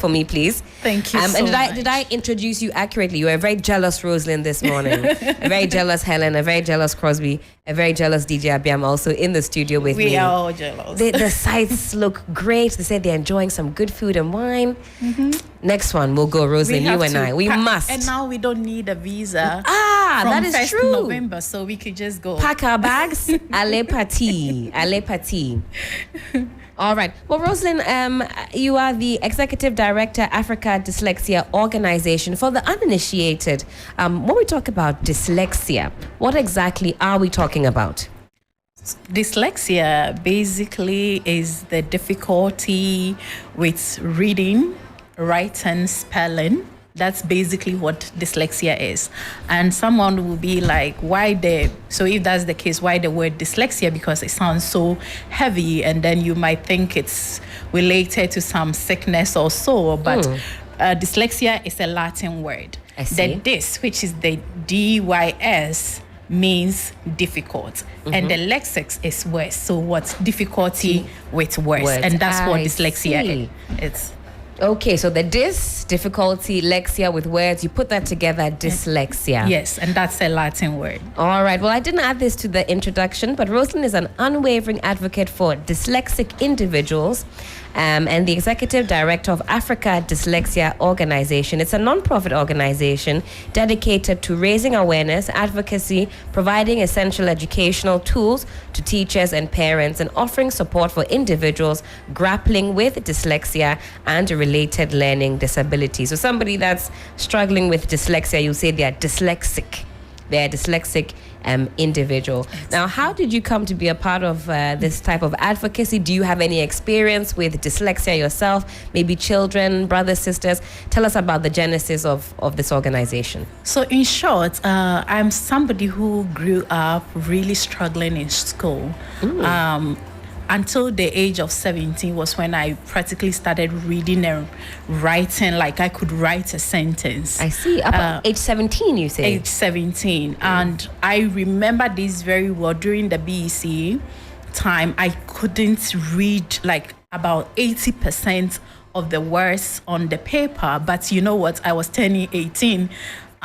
for me, please. Thank you so and much. did I introduce you accurately? You were a very jealous Rosalind this morning. A very jealous Helen, a very jealous Crosby, a very jealous DJ Abiam also in the studio with me. We are all jealous. The sites look great. They said they're enjoying some good food and wine. Next one, we'll go, Rosalind, you and I. We must. And now we don't need a visa. That is 1st true. November, so we could just go. Pack our bags. Allez party. Allez party. All right. Well, Rosalind, you are the Executive Director, Africa Dyslexia Organization. For the uninitiated, when we talk about dyslexia, what exactly are we talking about? Dyslexia basically is the difficulty with reading, writing, spelling. That's basically what dyslexia is. And someone will be like, so if that's the case, why the word dyslexia? Because it sounds so heavy, and then you might think it's related to some sickness or so, but dyslexia is a Latin word. I see. The dys, which is the DYS, means difficult, and the lexics is words. So what's difficulty with words, and that's what dyslexia is. Okay, so the difficulty, lexia with words, you put that together, dyslexia. Yes, and that's a Latin word. All right, well, I didn't add this to the introduction, but Rosalind is an unwavering advocate for dyslexic individuals and the Executive Director of Africa Dyslexia Organization. It's a non-profit organization dedicated to raising awareness, advocacy, providing essential educational tools to teachers and parents, and offering support for individuals grappling with dyslexia and related learning disabilities. So somebody that's struggling with dyslexia, you say they're dyslexic. They're a dyslexic individual. Now, how did you come to be a part of this type of advocacy? Do you have any experience with dyslexia yourself? Maybe children, brothers, sisters? Tell us about the genesis of this organization. So in short, I'm somebody who grew up really struggling in school. Until the age of 17 was when I practically started reading and writing, like I could write a sentence. I see. Up at age 17, you say? Age 17. And I remember this very well. During the BEC time, I couldn't read like about 80% of the words on the paper. But you know what? I was turning 18.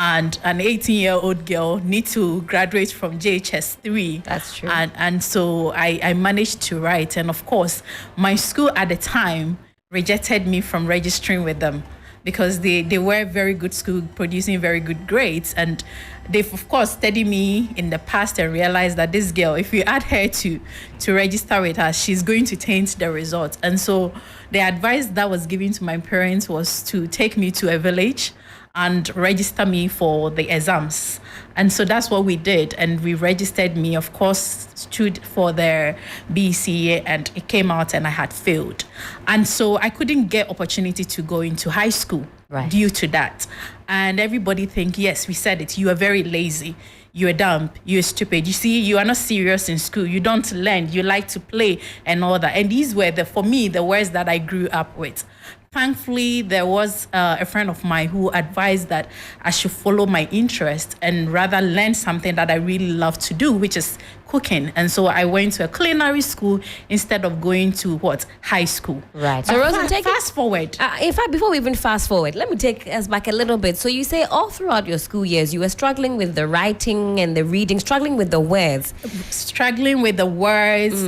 And an 18-year-old girl needs to graduate from JHS 3. That's true. And so I managed to write. And of course, my school at the time rejected me from registering with them because they were a very good school, producing very good grades. And they've, of course, studied me in the past and realized that this girl, if we add her to register with us, she's going to taint the results. And so the advice that was given to my parents was to take me to a village and register me for the exams. And so that's what we did. And we registered me, of course, stood for their BCA, and it came out and I had failed. And so I couldn't get opportunity to go into high school due to that. And everybody think, yes, we said it, you are very lazy. You're dumb, you're stupid. You see, you are not serious in school. You don't learn, you like to play and all that. And these were, for me, the words that I grew up with. Thankfully, there was a friend of mine who advised that I should follow my interest and rather learn something that I really love to do, which is cooking. And so I went to a culinary school instead of going to high school. Right. So Rosa, fast forward. In fact, before we even fast forward, let me take us back a little bit. So you say all throughout your school years, you were struggling with the writing and the reading, struggling with the words. Struggling with the words,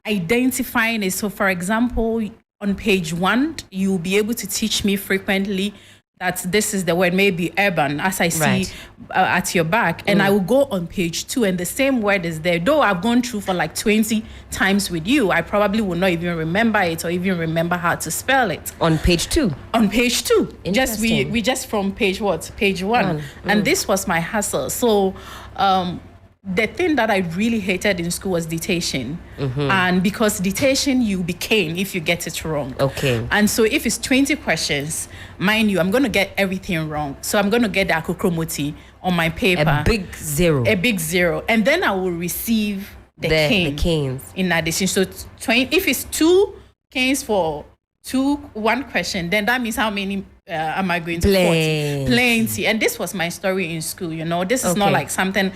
identifying it. So for example, on page 1, you'll be able to teach me frequently that this is the word, maybe urban, as I see at your back. And I will go on page 2 and the same word is there. Though I've gone through for like 20 times with you, I probably will not even remember it or even remember how to spell it. On page 2? On page 2. We just from page what? Page 1. And this was my hassle. So the thing that I really hated in school was dictation. And because dictation, you be caned if you get it wrong. Okay. And so if it's 20 questions, mind you, I'm going to get everything wrong. So I'm going to get the akokromoti on my paper. A big 0. A big 0. And then I will receive the cane. The canes. In addition. So if it's 2 canes for one question, then that means how many am I going to 40? Plenty. And this was my story in school, you know. This is not like something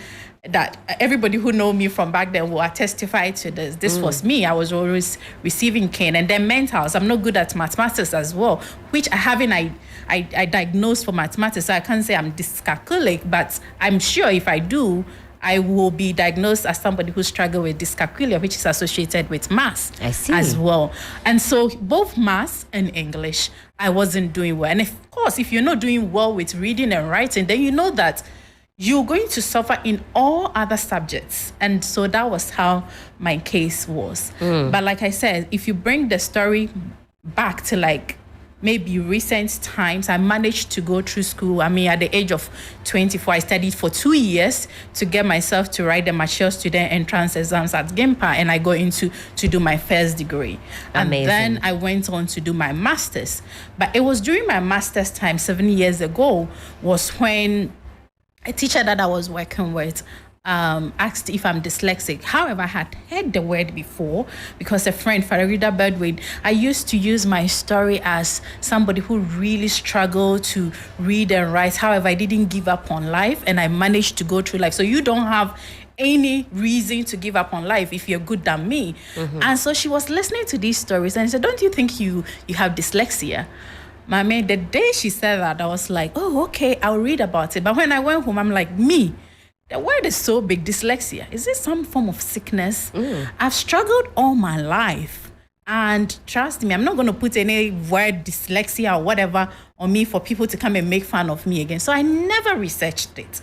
that everybody who know me from back then will testify to this. This was me. I was always receiving cane. And then mentals, I'm not good at mathematics as well, which I diagnosed for mathematics. So I can't say I'm dyscalculic, but I'm sure if I do, I will be diagnosed as somebody who struggles with dyscalculia, which is associated with maths as well. And so both maths and English, I wasn't doing well. And of course, if you're not doing well with reading and writing, then you know that you're going to suffer in all other subjects. And so that was how my case was. But like I said, if you bring the story back to like maybe recent times, I managed to go through school. I mean, at the age of 24, I studied for 2 years to get myself to write the mature student entrance exams at GIMPA, and I got into to do my first degree. Amazing. And then I went on to do my master's. But it was during my master's time, 7 years ago, was when a teacher that I was working with asked if I'm dyslexic. However, I had heard the word before because a friend, Farida Birdwade, I used to use my story as somebody who really struggled to read and write. However, I didn't give up on life and I managed to go through life. So you don't have any reason to give up on life if you're good than me. And so she was listening to these stories and said, don't you think you have dyslexia? Mommy, the day she said that, I was like, oh, okay, I'll read about it. But when I went home, I'm like, me, the word is so big, dyslexia. Is it some form of sickness? I've struggled all my life. And trust me, I'm not going to put any word dyslexia or whatever on me for people to come and make fun of me again. So I never researched it.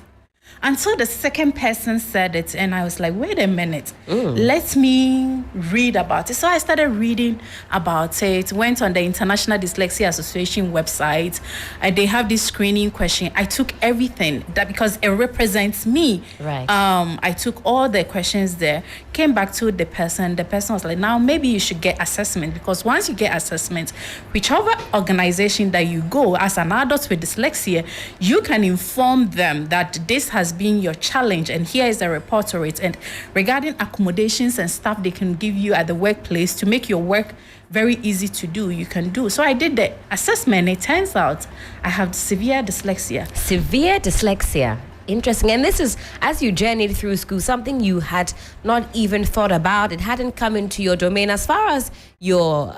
Until the second person said it, and I was like, wait a minute, let me read about it. So I started reading about it, went on the International Dyslexia Association website. They have this screening question. I took everything that because it represents me. Right. I took all the questions there, came back to the person. The person was like, now maybe you should get assessment, because once you get assessment, whichever organization that you go as an adult with dyslexia, you can inform them that this has been your challenge and here is a report to it, and regarding accommodations and stuff they can give you at the workplace to make your work very easy to do, you can do. So I did the assessment. It turns out I have severe dyslexia. Severe dyslexia. Interesting. And this is, as you journeyed through school, something you had not even thought about. It hadn't come into your domain. As far as your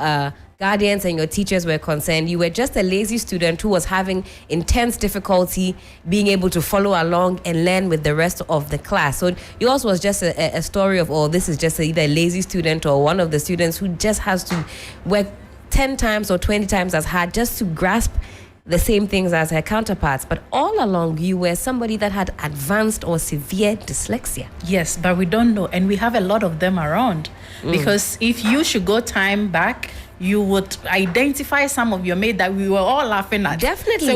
guardians and your teachers were concerned, you were just a lazy student who was having intense difficulty being able to follow along and learn with the rest of the class. So yours was just a story of, oh, this is just either a lazy student or one of the students who just has to work 10 times or 20 times as hard just to grasp the same things as her counterparts. But all along, you were somebody that had advanced or severe dyslexia. Yes, but we don't know. And we have a lot of them around. Because if you should go time back, you would identify some of your mates that we were all laughing at. Definitely. So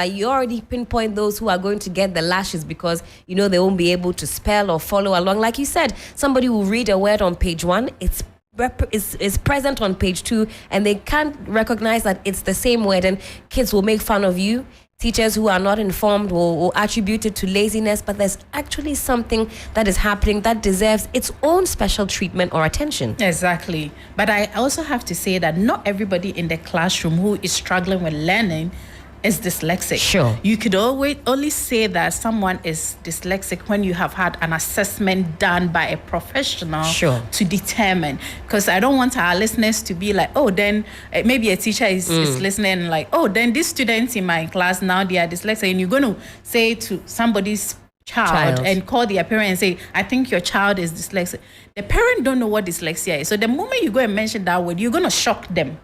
you already pinpoint those who are going to get the lashes because you know they won't be able to spell or follow along. Like you said, somebody will read a word on page 1, it's present on page 2, and they can't recognize that it's the same word, and kids will make fun of you. Teachers who are not informed will attribute it to laziness, but there's actually something that is happening that deserves its own special treatment or attention. Exactly. But I also have to say that not everybody in the classroom who is struggling with learning is dyslexic. Sure. You could always only say that someone is dyslexic when you have had an assessment done by a professional to determine. Because I don't want our listeners to be like, oh, then maybe a teacher is listening like, oh, then these students in my class now they are dyslexic, and you're going to say to somebody's child and call their parent and say, I think your child is dyslexic. The parent don't know what dyslexia is. So the moment you go and mention that word, you're going to shock them.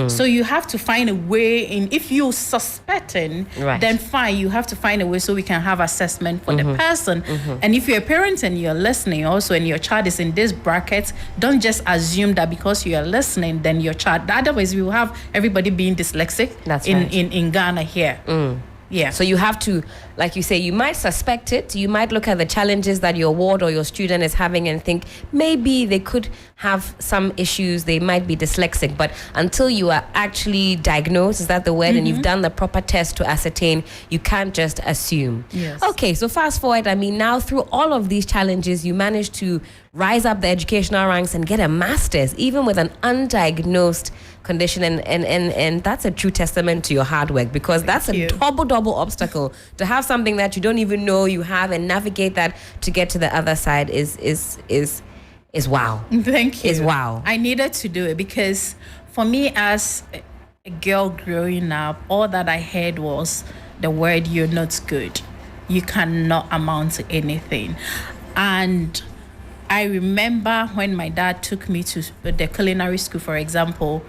So you have to find a way in, if you're suspecting, then fine, you have to find a way so we can have assessment for the person. And if you're a parent and you're listening also and your child is in this bracket, don't just assume that because you are listening, then your child, otherwise we will have everybody being dyslexic in Ghana here. Yeah. So you have to, like you say, you might suspect it. You might look at the challenges that your ward or your student is having and think maybe they could have some issues. They might be dyslexic. But until you are actually diagnosed, is that the word, and you've done the proper test to ascertain, you can't just assume. Yes. Okay, so fast forward. I mean, now through all of these challenges, you managed to rise up the educational ranks and get a master's, even with an undiagnosed condition. And that's a true testament to your hard work, because that's a double obstacle to have something that you don't even know you have and navigate that to get to the other side is wow. Thank you. Is wow. I needed to do it because for me as a girl growing up, all that I heard was the word "you're not good. You cannot amount to anything." And I remember when my dad took me to the culinary school, for example,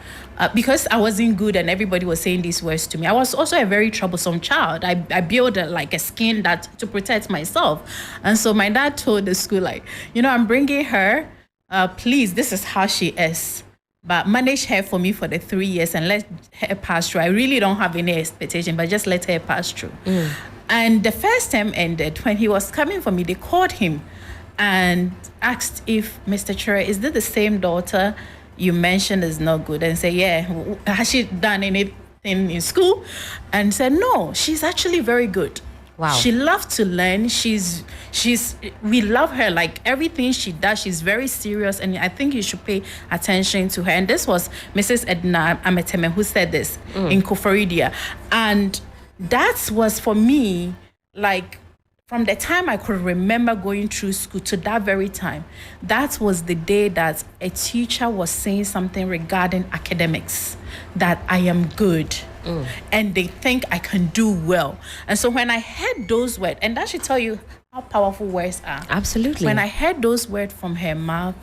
because I wasn't good and everybody was saying these words to me. I was also a very troublesome child. I built a skin that to protect myself. And so my dad told the school, like, I'm bringing her. Please, this is how she is. But manage her for me for the 3 years and let her pass through. I really don't have any expectation, but just let her pass through. And the first term ended. When he was coming for me, they called him and asked if, Mr. Chure, is this the same daughter you mentioned is not good? And say, yeah. Has she done anything in school? And said, no, she's actually very good. Wow. She loves to learn. We love her. Like everything she does, she's very serious. And I think you should pay attention to her. And this was Mrs. Edna Ameteme who said this in Koforidia. And that was for me, like, from the time I could remember going through school to that very time, that was the day that a teacher was saying something regarding academics, that I am good. And they think I can do well. And so when I heard those words, and that should tell you how powerful words are. Absolutely. When I heard those words from her mouth,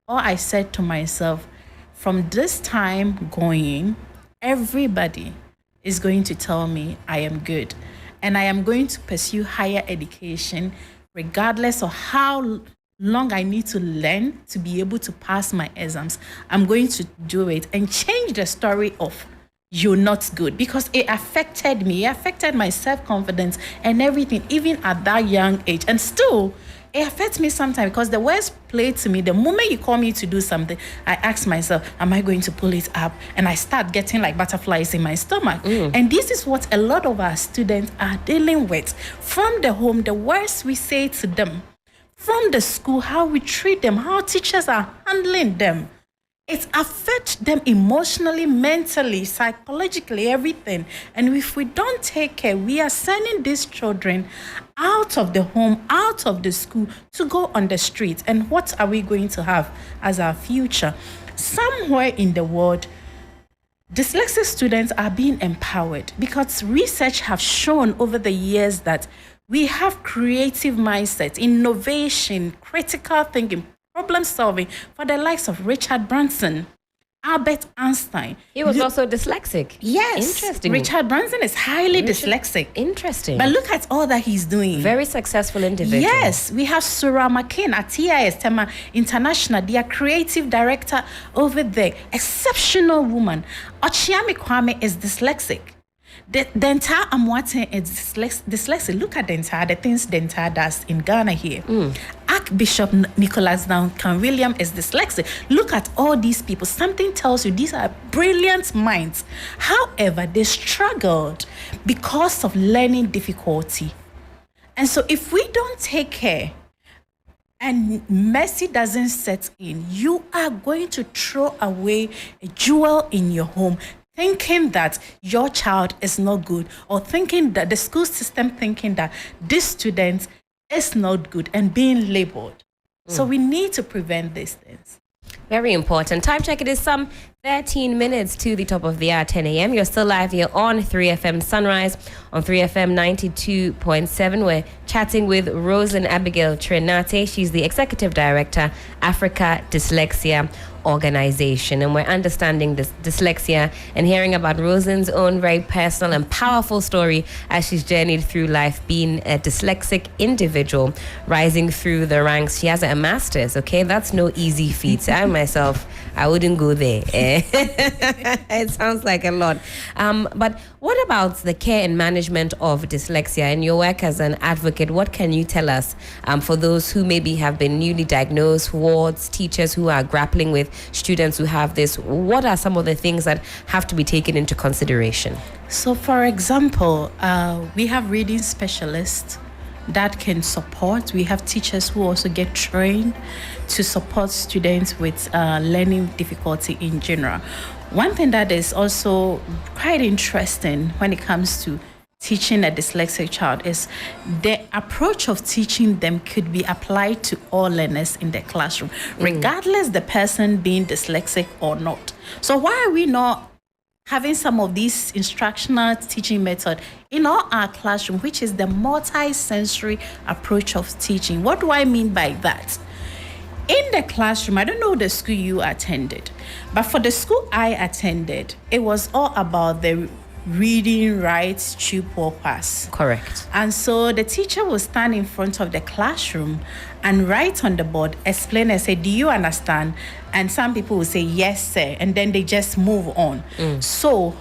all I said to myself, from this time going, everybody is going to tell me I am good. And I am going to pursue higher education, regardless of how long I need to learn to be able to pass my exams. I'm going to do it and change the story of "you're not good," because it affected me. It affected my self-confidence and everything, even at that young age. And still, it affects me sometimes because the words play to me. The moment you call me to do something, I ask myself, am I going to pull it up? And I start getting like butterflies in my stomach. And this is what a lot of our students are dealing with. From the home, the words we say to them. From the school, how we treat them, how teachers are handling them. It affects them emotionally, mentally, psychologically, everything. And if we don't take care, we are sending these children out of the home, out of the school, to go on the streets. And what are we going to have as our future? Somewhere in the world, dyslexic students are being empowered because research have shown over the years that we have creative mindset, innovation, critical thinking, problem solving for the likes of Richard Branson, Albert Einstein. He was also dyslexic. Yes. Interesting. Richard Branson is highly dyslexic. Interesting. But look at all that he's doing. Very successful individual. Yes. We have Surah McCain at TIS, Tema International, their creative director over there. Exceptional woman. Ochiami Kwame is dyslexic. The entire Amwate is dyslexic. Look at the things the entire does in Ghana here. Archbishop Nicholas Duncan William is dyslexic. Look at all these people. Something tells you these are brilliant minds. However, they struggled because of learning difficulty. And so if we don't take care and mercy doesn't set in, you are going to throw away a jewel in your home, thinking that your child is not good, or thinking that the school system thinking that this student is not good and being labeled. So we need to prevent these things. Very important. Time check, it is some 13 minutes to the top of the hour, 10 a.m. You're still live here on 3FM Sunrise on 3FM 92.7. We're chatting with Rosen Abigail Trinate. She's the Executive Director, Africa Dyslexia Organization. And we're understanding this dyslexia and hearing about Rosen's own very personal and powerful story as she's journeyed through life being a dyslexic individual, rising through the ranks. She has a master's, okay? That's no easy feat. I myself, I wouldn't go there. It sounds like a lot. But what about the care and management of dyslexia? In your work as an advocate, what can you tell us for those who maybe have been newly diagnosed, wards, teachers who are grappling with students who have this? What are some of the things that have to be taken into consideration? So, for example, we have reading specialists, that can support. We have teachers who also get trained to support students with learning difficulty in general. One thing that is also quite interesting when it comes to teaching a dyslexic child is the approach of teaching them could be applied to all learners in the classroom, regardless the person being dyslexic or not. So why are we not having some of these instructional teaching method in all our classroom, which is the multi-sensory approach of teaching? What do I mean by that? In the classroom, I don't know the school you attended, but for the school I attended, it was all about the reading, write, chew, pour, pass. Correct. And so the teacher will stand in front of the classroom and write on the board, explain and say, do you understand? And some people will say, yes, sir. And then they just move on. So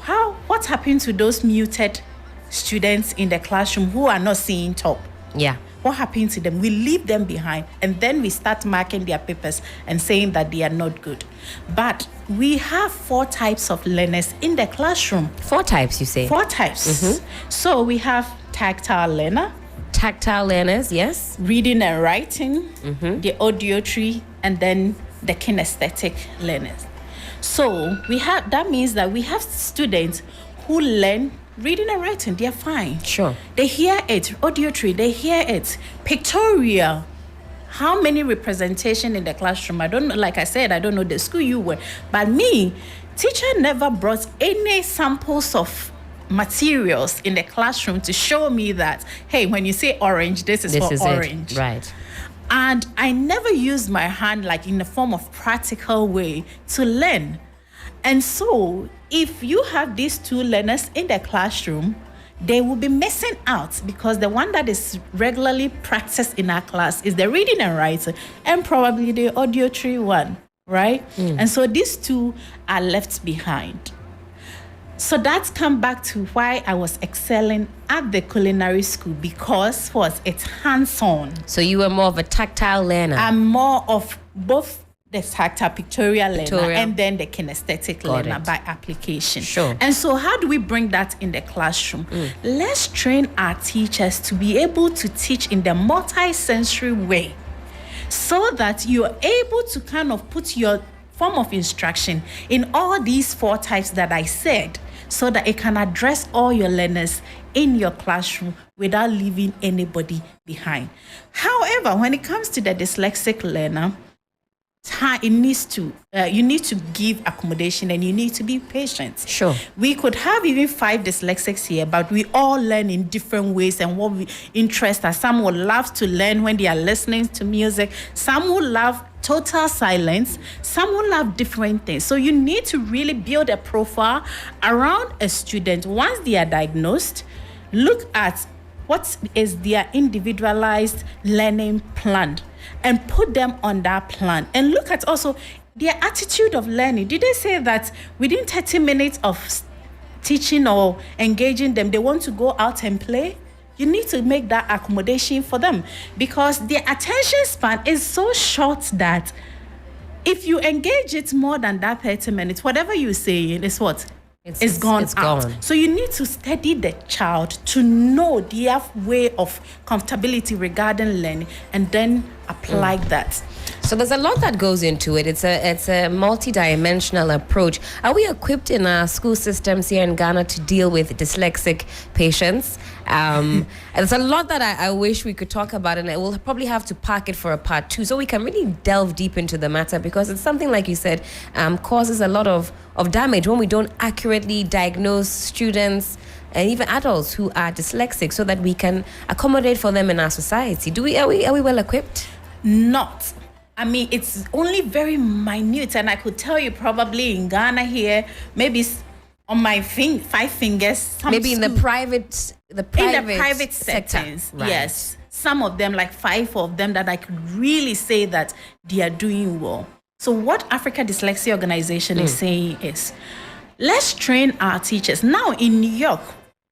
what happened to those muted students in the classroom who are not seeing top? Yeah. What happened to them? We leave them behind, and then we start marking their papers and saying that they are not good. But we have 4 types of learners in the classroom. 4 types, you say? 4 types. So we have tactile learner. Tactile learners, yes. Reading and writing, the auditory, and then the kinesthetic learners. So that means that we have students who learn reading and writing, they're fine. Sure. They hear it. Auditory, they hear it. Pictorial. How many representation in the classroom? I don't know. Like I said, I don't know the school you were. But me, teacher never brought any samples of materials in the classroom to show me that, hey, when you say orange, this is for orange. Right. And I never used my hand like in the form of practical way to learn. And so if you have these 2 learners in the classroom, they will be missing out, because the one that is regularly practiced in our class is the reading and writing, and probably the auditory one, right? And so these 2 are left behind. So that's come back to why I was excelling at the culinary school, because it's hands-on. So you were more of a tactile learner. I'm more of both the tactile pictorial learner and then the kinesthetic learner by application. Sure. And so how do we bring that in the classroom? Let's train our teachers to be able to teach in the multi-sensory way, so that you're able to kind of put your form of instruction in all these 4 types that I said, so that it can address all your learners in your classroom without leaving anybody behind. However, when it comes to the dyslexic learner, you need to give accommodation, and you need to be patient. Sure. We could have even 5 dyslexics here, but we all learn in different ways and what we interest us. Some will love to learn when they are listening to music. Some will love total silence. Some will love different things. So you need to really build a profile around a student. Once they are diagnosed, look at what is their individualized learning plan and put them on that plan, and look at also their attitude of learning. Did they say that within 30 minutes of teaching or engaging them, they want to go out and play? You need to make that accommodation for them, because their attention span is so short that if you engage it more than that 30 minutes, whatever you're saying is what? It's gone out. So you need to study the child to know their way of comfortability regarding learning, and then apply that. So there's a lot that goes into it. It's a multi-dimensional approach. Are we equipped in our school systems here in Ghana to deal with dyslexic patients? There's a lot that I wish we could talk about, and we'll probably have to park it for a part 2 so we can really delve deep into the matter, because it's something, like you said, causes a lot of damage when we don't accurately diagnose students and even adults who are dyslexic, so that we can accommodate for them in our society. Are we well equipped? Not. I mean, it's only very minute, and I could tell you probably in Ghana here, maybe on my 5 fingers. Maybe in the private settings, sector. Right. Yes. Some of them, like 5 of them, that I could really say that they are doing well. So what Africa Dyslexia Organization is saying is, let's train our teachers. Now in New York,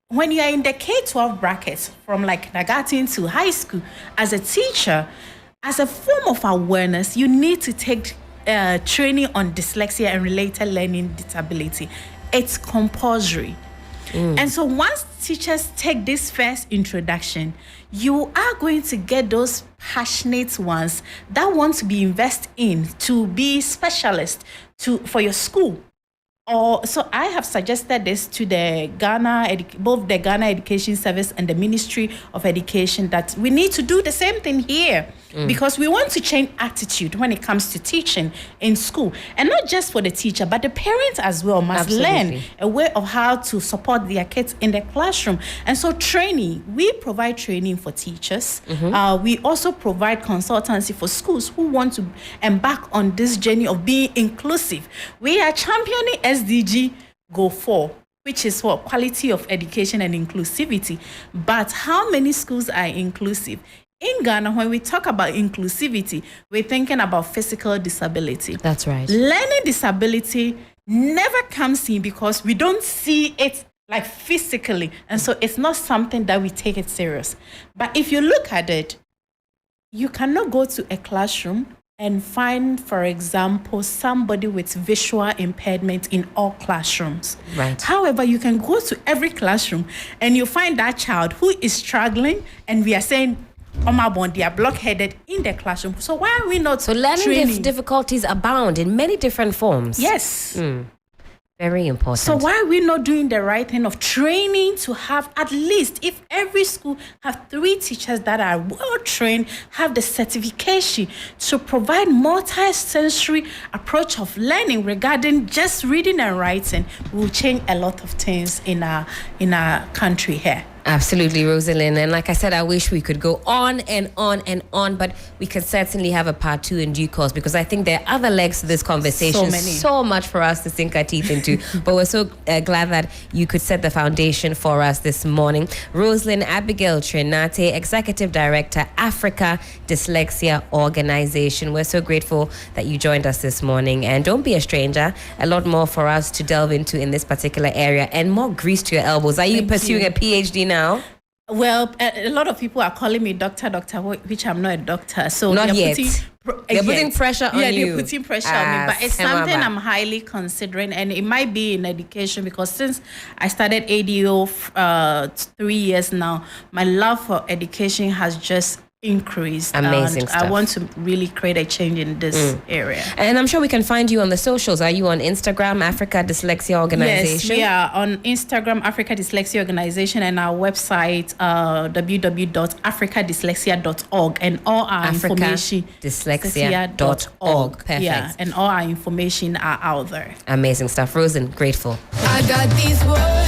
when you are in the K-12 brackets, from like kindergarten to high school, as a teacher, as a form of awareness, you need to take training on dyslexia and related learning disability. It's compulsory. And so once teachers take this first introduction, you are going to get those passionate ones that want to be invested in, to be specialists for your school. So I have suggested this to the both the Ghana Education Service and the Ministry of Education, that we need to do the same thing here, because we want to change attitude when it comes to teaching in school, and not just for the teacher, but the parents as well must learn a way of how to support their kids in the classroom. And so we provide training for teachers. We also provide consultancy for schools who want to embark on this journey of being inclusive. We are championing SDG Go 4, which is what quality of education and inclusivity. But how many schools are inclusive? In Ghana, when we talk about inclusivity, we're thinking about physical disability. That's right. Learning disability never comes in because we don't see it like physically. And so it's not something that we take it serious. But if you look at it, you cannot go to a classroom and find, for example, somebody with visual impairment in all classrooms. Right. However, you can go to every classroom and you find that child who is struggling, and we are saying, oh my bond, they are blockheaded in the classroom. So why are we not learning difficulties abound in many different forms? Yes. Very important. So why are we not doing the right thing of training to have, at least if every school have 3 teachers that are well trained, have the certification to provide multi-sensory approach of learning regarding just reading and writing, will change a lot of things in our country here. Absolutely, Rosalind. And like I said, I wish we could go on and on and on, but we could certainly have a part 2 in due course, because I think there are other legs to this conversation. So much for us to sink our teeth into. But we're so glad that you could set the foundation for us this morning. Rosalind Abigail Trinate, Executive Director, Africa Dyslexia Organization. We're so grateful that you joined us this morning. And don't be a stranger. A lot more for us to delve into in this particular area, and more grease to your elbows. Are you pursuing a PhD now? Well, a lot of people are calling me doctor, which I'm not a doctor. So not yet. They're putting pressure on you. Yeah, they're putting pressure on me. But it's something I'm highly considering, and it might be in education, because since I started ADO 3 years now, my love for education has just increased. Amazing stuff. I want to really create a change in this area. And I'm sure we can find you on the socials. Are you on Instagram, Africa Dyslexia Organization? Yes, we are on Instagram, Africa Dyslexia Organization, and our website, www.africadyslexia.org, and all our information, Dyslexia.org. Perfect. Yeah, and all our information are out there. Amazing stuff. Rosen, grateful. I got these words.